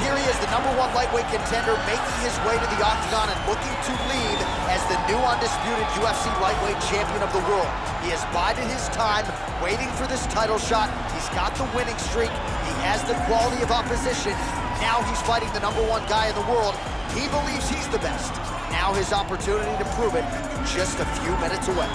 right, here he is, the #1 lightweight contender, making his way to the octagon and looking to lead as the new undisputed UFC lightweight champion of the world. He has bided his time, waiting for this title shot. He's got the winning streak. He has the quality of opposition. Now he's fighting the #1 guy in the world. He believes he's the best. Now his opportunity to prove it, just a few minutes away.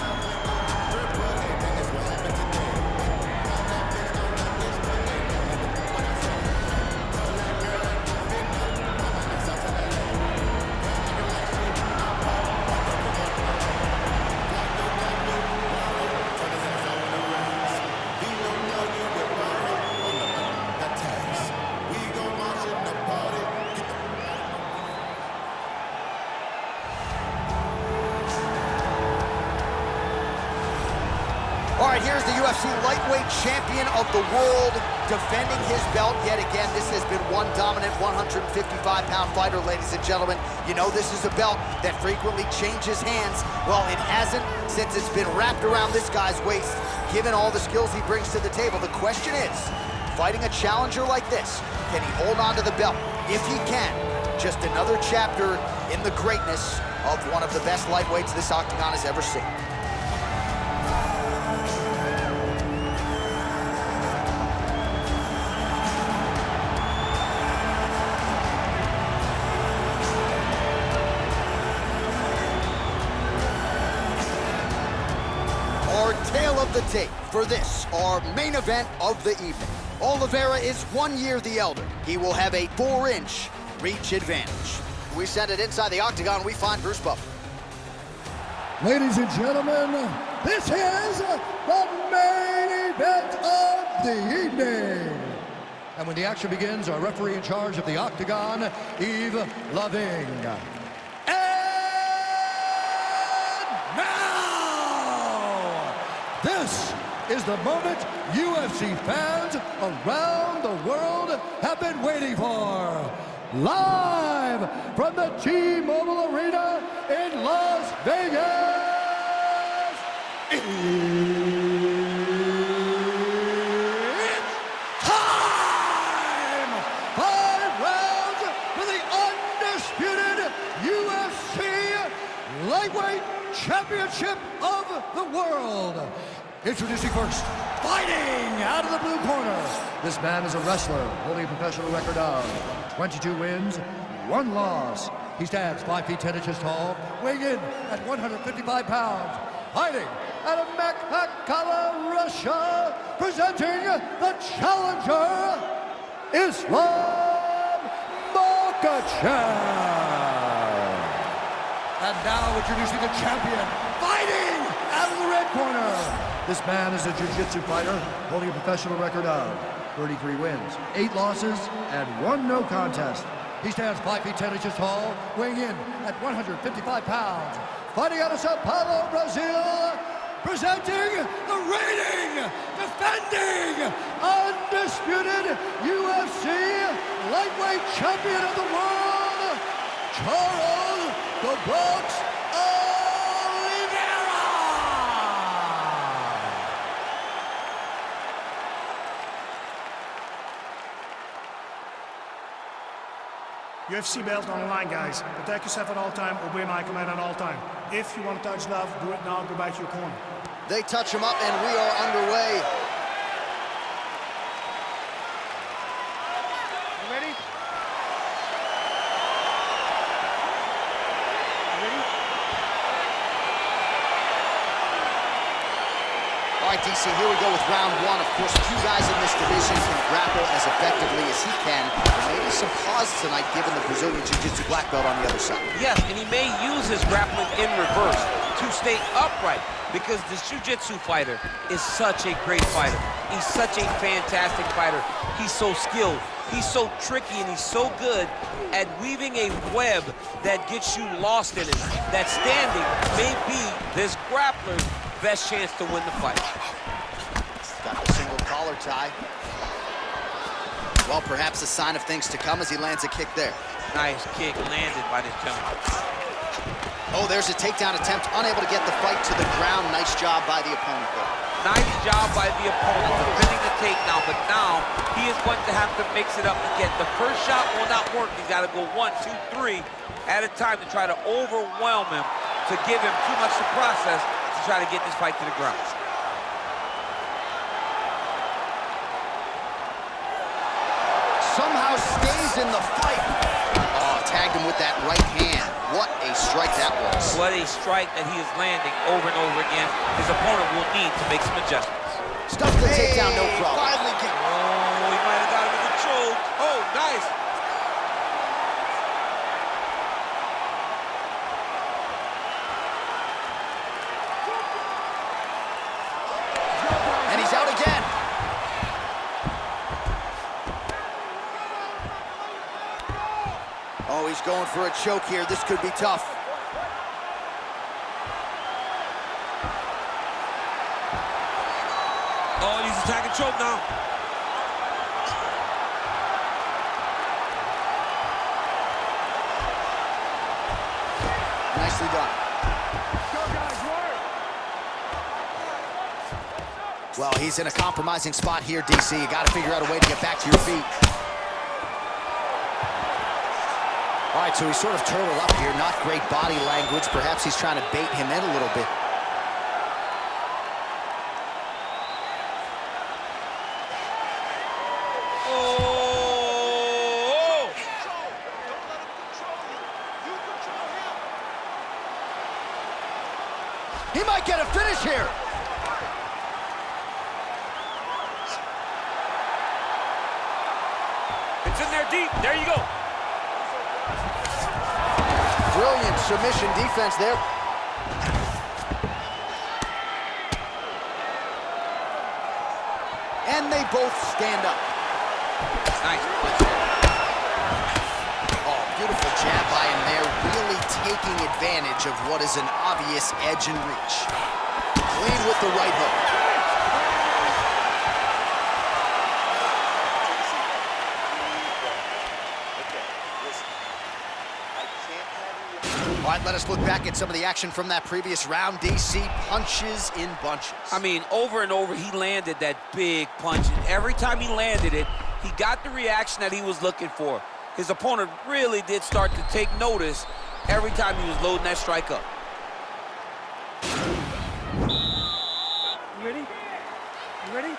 All right, here's the UFC lightweight champion of the world, defending his belt yet again. This has been one dominant 155-pound fighter, ladies and gentlemen. You know this is a belt that frequently changes hands. Well, it hasn't since it's been wrapped around this guy's waist. Given all the skills he brings to the table, the question is, fighting a challenger like this, can he hold on to the belt? If he can, just another chapter in the greatness of one of the best lightweights this octagon has ever seen. Our tale of the tape for this, our main event of the evening. Oliveira is 1 year the elder. He will have a 4-inch reach advantage. We send it inside the octagon, we find Bruce Buffer. Ladies and gentlemen, this is the main event of the evening. And when the action begins, our referee in charge of the octagon, Yves Loving. This is the moment UFC fans around the world have been waiting for. Live from the T-Mobile Arena in Las Vegas, it's time! 5 rounds for the undisputed UFC Lightweight Championship of the World. Introducing first, fighting out of the blue corner. This man is a wrestler holding a professional record of 22 wins, 1 loss. He stands 5 feet 10 inches tall, weighing in at 155 pounds. Fighting out of Makhachev, Russia, presenting the challenger, Islam Makhachev. And now introducing the champion, fighting out of the red corner. This man is a jiu-jitsu fighter holding a professional record of 33 wins, 8 losses, and 1 no contest. He stands 5 feet 10 inches tall, weighing in at 155 pounds. Fighting out of Sao Paulo, Brazil, presenting the reigning, defending, undisputed UFC lightweight champion of the world, Charles "The Bronx" Oliveira! UFC belt on the line, guys. Protect yourself at all time, obey my command at all time. If you want to touch love, do it now, go back to your corner. They touch him up and we are underway. You ready? All right, DC, here we go with round 1. Of course, 2 guys in this division can grapple as effectively as he can. There may be some pause tonight given the Brazilian Jiu-Jitsu black belt on the other side. Yes, and he may use his grappling in reverse to stay upright because this Jiu-Jitsu fighter is such a great fighter. He's such a fantastic fighter. He's so skilled. He's so tricky, and he's so good at weaving a web that gets you lost in it. That standing may be this grappler's best chance to win the fight. Got a single collar tie. Well, perhaps a sign of things to come as he lands a kick there. Nice kick landed by this gentleman. Oh, there's a takedown attempt, unable to get the fight to the ground. Nice job by the opponent there. Nice job by the opponent defending the takedown, but now he is going to have to mix it up again. The first shot will not work. He's got to go 1, 2, 3 at a time to try to overwhelm him, to give him too much to process to try to get this fight to the ground. Somehow stays in the fight. Oh, tagged him with that right hand. What a strike that was. What a strike that he is landing over and over again. His opponent will need to make some adjustments. Stuffs the takedown, no problem. Finally get... Oh, he might have got him with a choke. Oh, nice. And he's out again. Oh, he's going for a choke here. This could be tough. Oh, he's attacking choke now. Nicely done. Well, he's in a compromising spot here, DC. You got to figure out a way to get back to your feet. All right, so he's sort of turtled up here. Not great body language. Perhaps he's trying to bait him in a little bit. Oh! He might get a finish here. It's in there deep. There you go. Brilliant submission defense there. And they both stand up. Nice. Oh, beautiful jab by him there, really taking advantage of what is an obvious edge and reach. Clean with the right hook. All right, let us look back at some of the action from that previous round. DC punches in bunches. I mean, over and over, he landed that big punch. And every time he landed it, he got the reaction that he was looking for. His opponent really did start to take notice every time he was loading that strike up. You ready? You ready?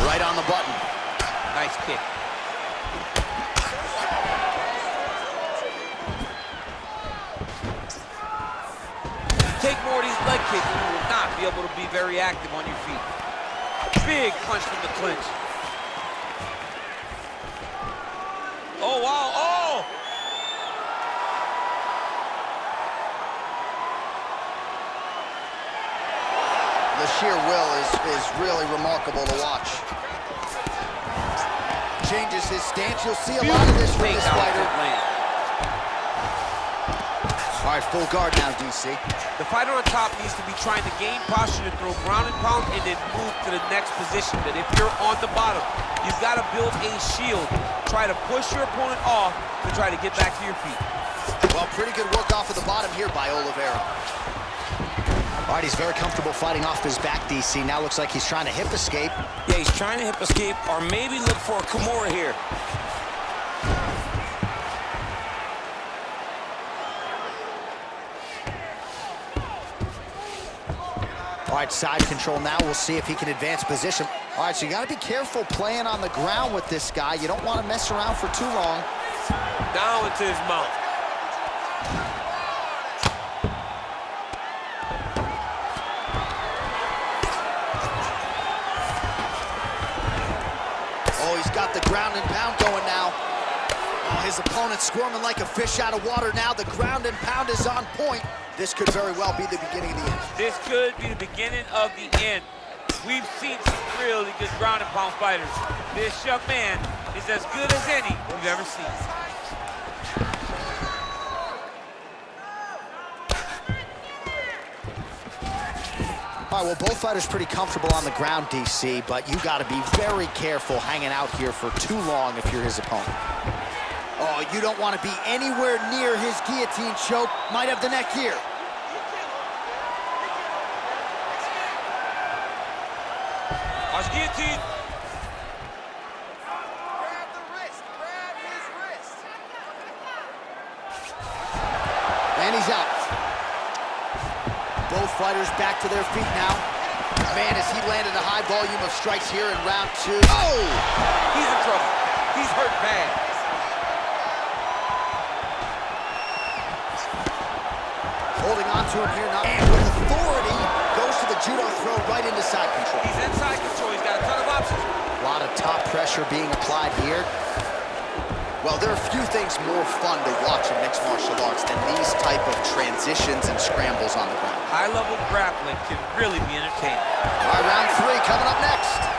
Right on the button. Nice kick. Take more of these leg kicks, and you will not be able to be very active on your feet. Big punch from the clinch. Oh, wow, oh! The sheer will is really remarkable to watch. Changes his stance. You'll see a lot of this from this fighter. All right, full guard now, DC. The fighter on top needs to be trying to gain posture to throw ground and pound and then move to the next position. But if you're on the bottom, you've got to build a shield. Try to push your opponent off to try to get back to your feet. Well, pretty good work off of the bottom here by Oliveira. All right, he's very comfortable fighting off his back, DC. Now looks like he's trying to hip escape. Yeah, he's trying to hip escape or maybe look for a Kimura here. All right, side control now. We'll see if he can advance position. All right, so you got to be careful playing on the ground with this guy. You don't want to mess around for too long. Down into his mouth. Oh, he's got the ground and pound going now. Oh, his opponent's squirming like a fish out of water now. The ground and pound is on point. This could very well be the beginning of the end. This could be the beginning of the end. We've seen some really good ground and pound fighters. This young man is as good as any we've ever seen. All right, well, both fighters pretty comfortable on the ground, DC, but you got to be very careful hanging out here for too long if you're his opponent. Oh, you don't want to be anywhere near his guillotine choke. Might have the neck here. guillotine. Grab the wrist, grab his wrist. And he's out. Both fighters back to their feet now. Man, as he landed a high volume of strikes here in round 2. Oh! He's in trouble. He's hurt bad. Holding on to him here now. And with authority, goes to the judo throw right into side control. He's inside control. He's got a ton of options. A lot of top pressure being applied here. Well, there are few things more fun to watch in mixed martial arts than these type of transitions and scrambles on the ground. High-level grappling can really be entertaining. All right, round 3 coming up next.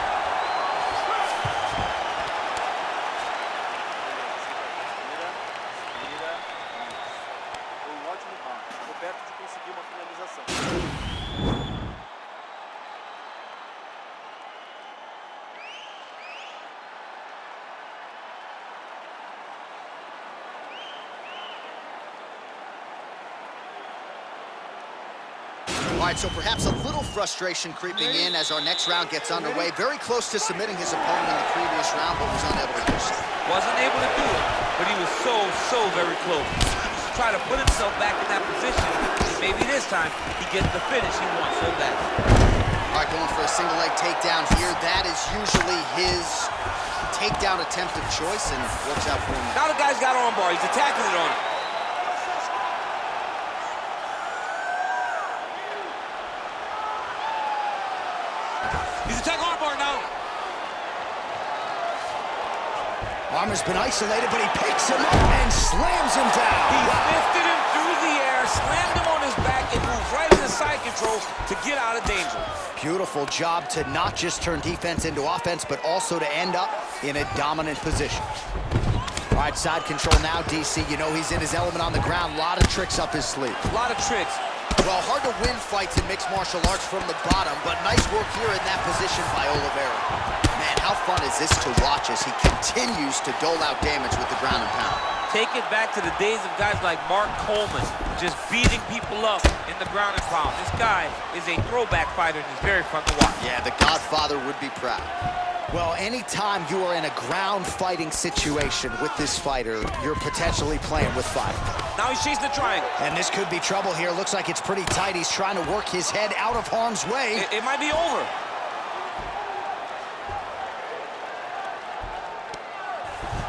All right, so perhaps a little frustration creeping in as our next round gets underway. Very close to submitting his opponent in the previous round, but was unable to do so. Wasn't able to do it, but he was so very close. He needs to try to put himself back in that position, and maybe this time he gets the finish he wants so bad. All right, going for a single leg takedown here. That is usually his takedown attempt of choice, and works out for him. Now the guy's got arm bar. He's attacking it on him. He's attacking arm bar now. Armor's been isolated, but he picks him up and slams him down. He lifted him through the air, slammed him on his back, and moved right into side control to get out of danger. Beautiful job to not just turn defense into offense, but also to end up in a dominant position. All right, side control now, DC. You know he's in his element on the ground. A lot of tricks up his sleeve. A lot of tricks. Well, hard to win fights in mixed martial arts from the bottom, but nice work here in that position by Oliveira. Man, how fun is this to watch as he continues to dole out damage with the ground and pound. Take it back to the days of guys like Mark Coleman, just beating people up in the ground and pound. This guy is a throwback fighter, and he's very fun to watch. Yeah, the Godfather would be proud. Well, anytime you are in a ground fighting situation with this fighter, you're potentially playing with fire. Now he's chasing the triangle. And this could be trouble here. Looks like it's pretty tight. He's trying to work his head out of harm's way. It might be over.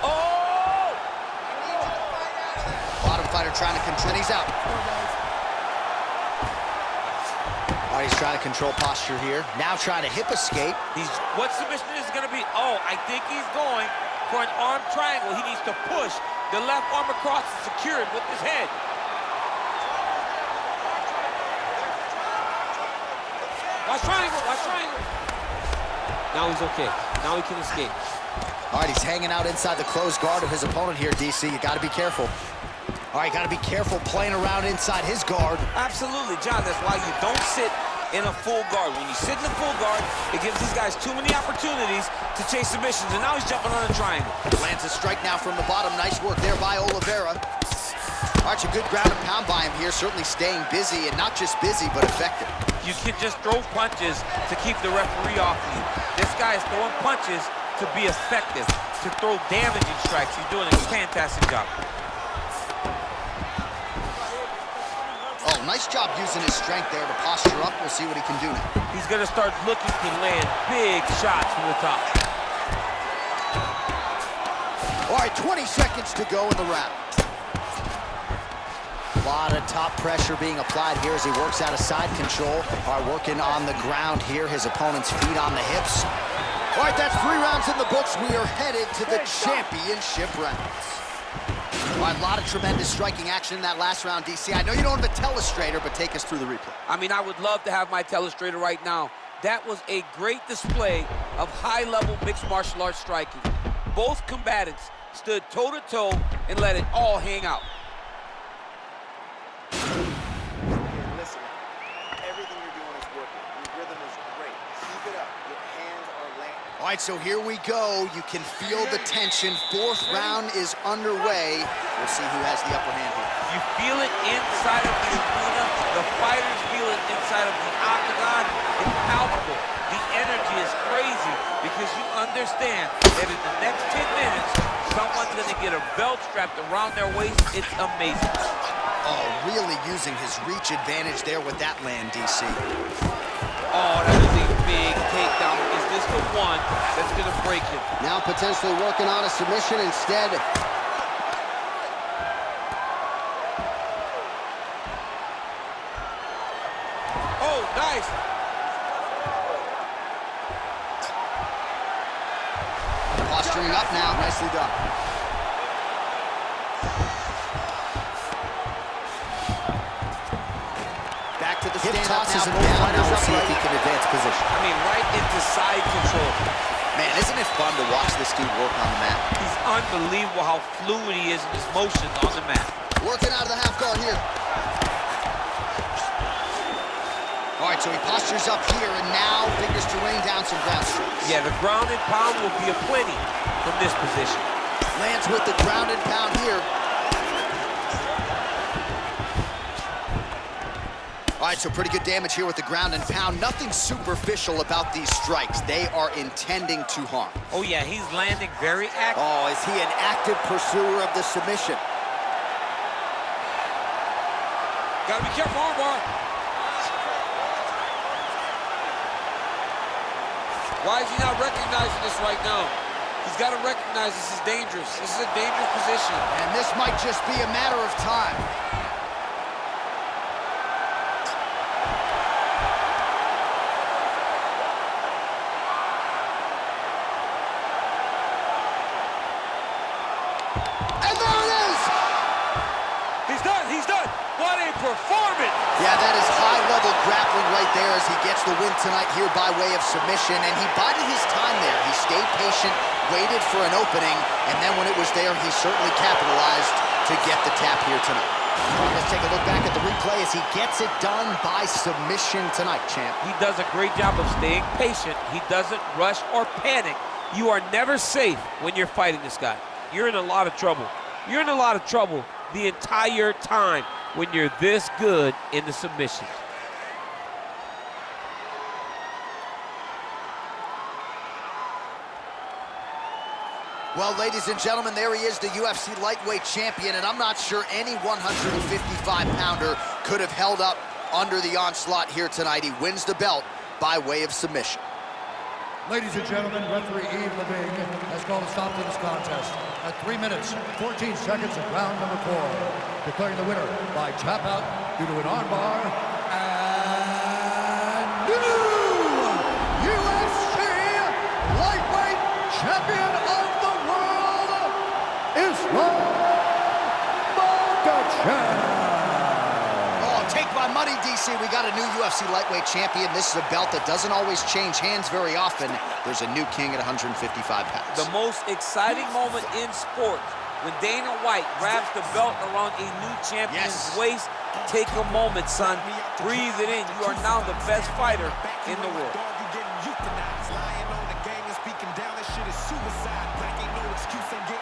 Oh! Bottom fighter trying to control. He's out. All right, he's trying to control posture here. Now trying to hip escape. What submission is going to be? Oh, I think he's going for an arm triangle. He needs to push the left arm across and secure it with his head. Watch triangle, watch triangle. Now he's okay. Now he can escape. All right, he's hanging out inside the closed guard of his opponent here, DC. You got to be careful. All right, got to be careful playing around inside his guard. Absolutely, John. That's why you don't sit in a full guard. When you sit in a full guard, it gives these guys too many opportunities to chase submissions, and now he's jumping on a triangle. Lands a strike now from the bottom. Nice work there by Oliveira. All right, a good ground and pound by him here. Certainly staying busy, and not just busy, but effective. You can just throw punches to keep the referee off of you. This guy is throwing punches to be effective, to throw damaging strikes. He's doing a fantastic job. Oh, nice job using his strength there to posture up. We'll see what he can do now. He's going to start looking to land big shots from the top. All right, 20 seconds to go in the round. A lot of top pressure being applied here as he works out of side control. All right, working on the ground here. His opponent's feet on the hips. All right, that's 3 rounds in the books. We are headed to the championship rounds. All right, a lot of tremendous striking action in that last round, DC. I know you don't have a telestrator, but take us through the replay. I mean, I would love to have my telestrator right now. That was a great display of high-level mixed martial arts striking. Both combatants stood toe-to-toe and let it all hang out. Listen, everything you're doing is working. Your rhythm is great. Keep it up. Your hands are landing. All right, so here we go. You can feel the tension. 4th round is underway. We'll see who has the upper hand here. You feel it inside of the arena. The fighters feel it inside of the octagon. It's palpable. The energy is crazy. understand that in the next 10 minutes, someone's gonna get a belt strapped around their waist. It's amazing. Oh, really using his reach advantage there with that land, DC. Oh, that is a big takedown. Is this the one that's gonna break him? Now potentially working on a submission instead. Oh, nice. Posturing up now, nicely done. Back to the stand-up now. We'll see if he can advance position. I mean, right into side control. Man, isn't it fun to watch this dude work on the mat? He's unbelievable how fluid he is in his motions on the mat. Working out of the half guard here. All right, so he postures up here, and now figures to rain down some ground strikes. Yeah, the ground and pound will be aplenty from this position. Lands with the ground and pound here. All right, so pretty good damage here with the ground and pound. Nothing superficial about these strikes. They are intending to harm. Oh, yeah, he's landing very active. Oh, is he an active pursuer of the submission? Gotta be careful, armbar. Why is he not recognizing this right now? He's got to recognize this is dangerous. This is a dangerous position. And this might just be a matter of time. And there it is! He's done, he's done. What a performance. Yeah, that is high-level grappling right there as he gets the win tonight here by way of submission. And he bided his time there. He stayed patient, waited for an opening, and then when it was there, he certainly capitalized to get the tap here tonight. All right, let's take a look back at the replay as he gets it done by submission tonight, champ. He does a great job of staying patient. He doesn't rush or panic. You are never safe when you're fighting this guy. You're in a lot of trouble. You're in a lot of trouble the entire time when you're this good in the submission. Well, ladies and gentlemen, there he is, the UFC lightweight champion, and I'm not sure any 155-pounder could have held up under the onslaught here tonight. He wins the belt by way of submission. Ladies and gentlemen, referee Yves Leving has called a stop to this contest at 3 minutes, 14 seconds of round number 4, declaring the winner by tap out due to an armbar, and new UFC lightweight champion of the world, Makhachev. Oh, take my money, DC. We got a new UFC lightweight champion. This is a belt that doesn't always change hands very often. There's a new king at 155 pounds. The most exciting moment in sports, when Dana White grabs the belt around a new champion's waist. Take a moment, son. Breathe it in. You are now the best fighter in the world.